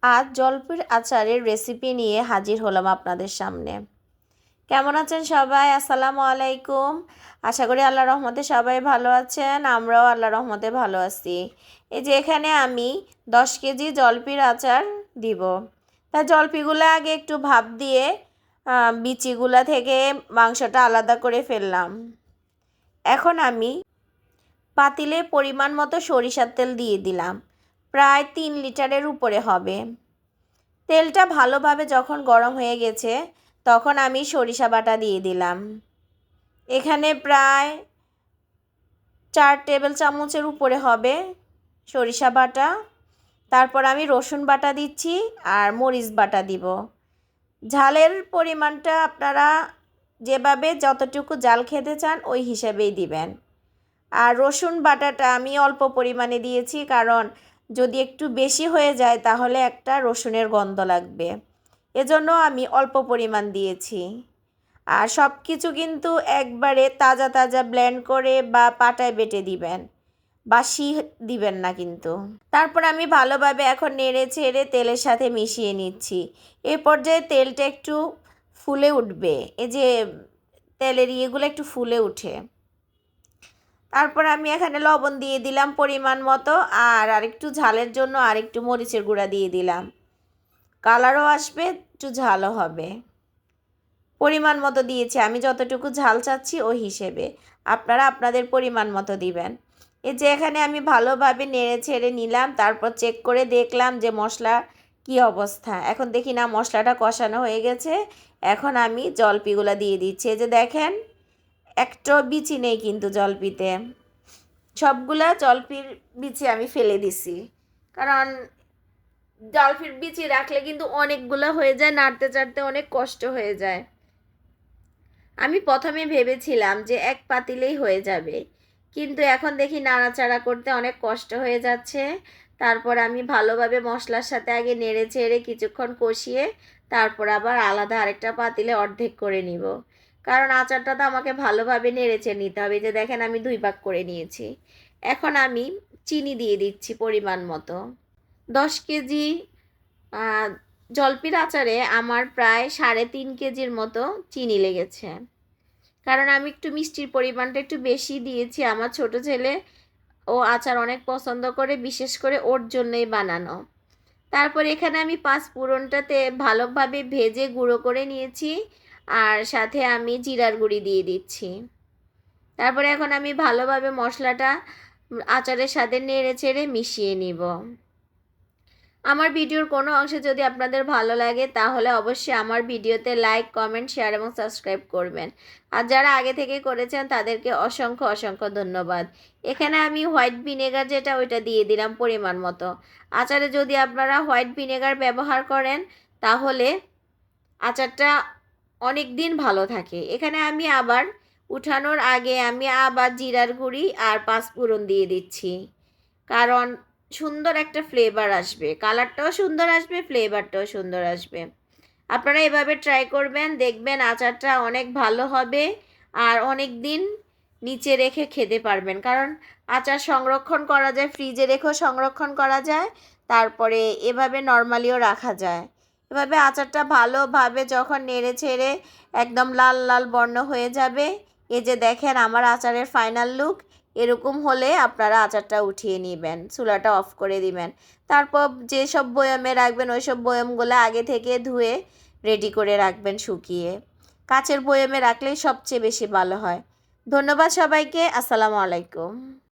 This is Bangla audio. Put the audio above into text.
আজ জলপির আচারের রেসিপি নিয়ে হাজির হলাম আপনাদের সামনে। কেমন আছেন সবাই? আসসালামু আলাইকুম। আশা করি আল্লাহর রহমতে সবাই ভালো আছেন, আমরাও আল্লাহর রহমতে ভালো আছি। এই যে এখানে আমি 10 কেজি জলপির আচার দিব। তা জলপিগুলো আগে একটু ভাপ দিয়ে বিচিগুলা থেকে মাংসটা আলাদা করে ফেললাম। এখন আমি পাতিলে পরিমাণ মতো সরিষার তেল দিয়ে দিলাম, প্রায় 3 লিটারের উপরে হবে। তেলটা ভালোভাবে যখন গরম হয়ে গেছে তখন আমি সরিষা বাটা দিয়ে দিলাম। এখানে প্রায় 4 টেবিল চামচের উপরে হবে সরিষা বাটা। তারপর আমি রসুন বাটা দিচ্ছি আর মরিচ বাটা দিব। ঝালের পরিমাণটা আপনারা যেভাবে যতটুকু ঝাল খেতে চান ওই হিসাবেই দিবেন। আর রসুন বাটাটা আমি অল্প পরিমাণে দিয়েছি, কারণ যদি একটু বেশি হয়ে যায় তাহলে একটা রসুনের গন্ধ লাগবে, এজন্য আমি অল্প পরিমাণ দিয়েছি। আর সব কিছু কিন্তু একবারে তাজা তাজা ব্লেন্ড করে বা পাটায় বেটে দিবেন, বাসি দিবেন না কিন্তু। তারপর আমি ভালোভাবে এখন নেড়ে ছেড়ে তেলের সাথে মিশিয়ে নিচ্ছি। এ পর্যায়ে তেলটা একটু ফুলে উঠবে, এই যে তেলের ইয়েগুলো একটু ফুলে উঠে। তারপর আমি এখানে লবণ দিয়ে দিলাম পরিমাণ মতো, আর আরেকটু ঝালের জন্য আরেকটু মরিচের গুঁড়া দিয়ে দিলাম। কালারও আসবে, একটু ঝালও হবে। পরিমাণ মতো দিয়েছি, আমি যতটুকু ঝাল চাচ্ছি ওই হিসেবে আপনারা আপনাদের পরিমাণ মতো দিবেন। এই যে এখানে আমি ভালোভাবে নেড়ে ছেড়ে নিলাম, তারপর চেক করে দেখলাম যে মশলা কি অবস্থা। এখন দেখি না মশলাটা কষানো হয়ে গেছে। এখন আমি জলপিগুলো দিয়ে দিচ্ছি। এই যে দেখেন, একটা বিচি নেই কিন্তু জলপিতে, সবগুলা জলপির বিচি আমি ফেলে দিছি, কারণ জলপির বিচি রাখলে কিন্তু অনেকগুলো হয়ে যায়, নাড়তে চাড়তে অনেক কষ্ট হয়ে যায়। আমি প্রথমে ভেবেছিলাম যে এক পাতিলেই হয়ে যাবে, কিন্তু এখন দেখি নাড়াচাড়া করতে অনেক কষ্ট হয়ে যাচ্ছে। তারপর আমি ভালোভাবে মশলার সাথে আগে নেড়ে চেড়ে কিছুক্ষণ কষিয়ে তারপর আবার আলাদা আরেকটা পাতিলে অর্ধেক করে নিব, কারণ আচারটা তো আমাকে ভালোভাবে নেড়ে চেড়ে নিতে হবে। যে দেখেন আমি 2 ভাগ করে নিয়েছি। এখন আমি চিনি দিয়ে দিচ্ছি পরিমাণ মতো। 10 কেজি জলপির আচারে আমার প্রায় 3.5 কেজির মতো চিনি লেগেছে, কারণ আমি একটু মিষ্টির পরিমাণটা একটু বেশি দিয়েছি। আমার ছোট ছেলে ও আচার অনেক পছন্দ করে, বিশেষ করে ওর জন্যই বানানো। তারপর এখানে আমি 5 ফোড়নটাতে ভালোভাবে ভেজে গুঁড়ো করে নিয়েছি, আর সাথে আমি জিরার গুঁড়ি দিয়ে দিচ্ছি। তারপরে এখন আমি ভালোভাবে মশলাটা আচারের সাথে নেড়ে চেড়ে মিশিয়ে নিব। আমার ভিডিওর কোনো অংশে যদি আপনাদের ভালো লাগে তাহলে অবশ্যই আমার ভিডিওতে লাইক, কমেন্ট, শেয়ার এবং সাবস্ক্রাইব করবেন। আর যারা আগে থেকে করেছেন তাদেরকে অসংখ্য অসংখ্য ধন্যবাদ। এখানে আমি হোয়াইট ভিনেগার যেটা ওইটা দিয়ে দিলাম পরিমাণ মতো। আচারে যদি আপনারা হোয়াইট ভিনেগার ব্যবহার করেন তাহলে আচারটা অনেক দিন ভালো থাকে। এখানে আমি আবার উঠানোর আগে আমি আবার জিরার গুঁড়ি আর 5 ফোড়ন দিয়ে দিচ্ছি, কারণ সুন্দর একটা ফ্লেভার আসবে, কালারটাও সুন্দর আসবে, ফ্লেভারটাও সুন্দর আসবে। আপনারা এভাবে ট্রাই করবেন, দেখবেন আচারটা অনেক ভালো হবে আর অনেক দিন নিচে রেখে খেতে পারবেন, কারণ আচার সংরক্ষণ করা যায়, ফ্রিজে রেখেও সংরক্ষণ করা যায়, তারপরে এভাবে নর্মালিও রাখা যায়। এভাবে আচারটা ভালোভাবে যখন নেড়ে ছেড়ে একদম লাল লাল বর্ণ হয়ে যাবে, এই যে দেখেন আমার আচারের ফাইনাল লুক এরকম হলে আপনারা আচারটা উঠিয়ে নেবেন, চুলাটা অফ করে দিবেন। তারপর যেসব বয়ামে রাখবেন ওই সব বয়ামগুলো আগে থেকে ধুয়ে রেডি করে রাখবেন শুকিয়ে। কাচের বয়ামে রাখলেই সবচেয়ে বেশি ভালো হয়। ধন্যবাদ সবাইকে। আসসালামু আলাইকুম।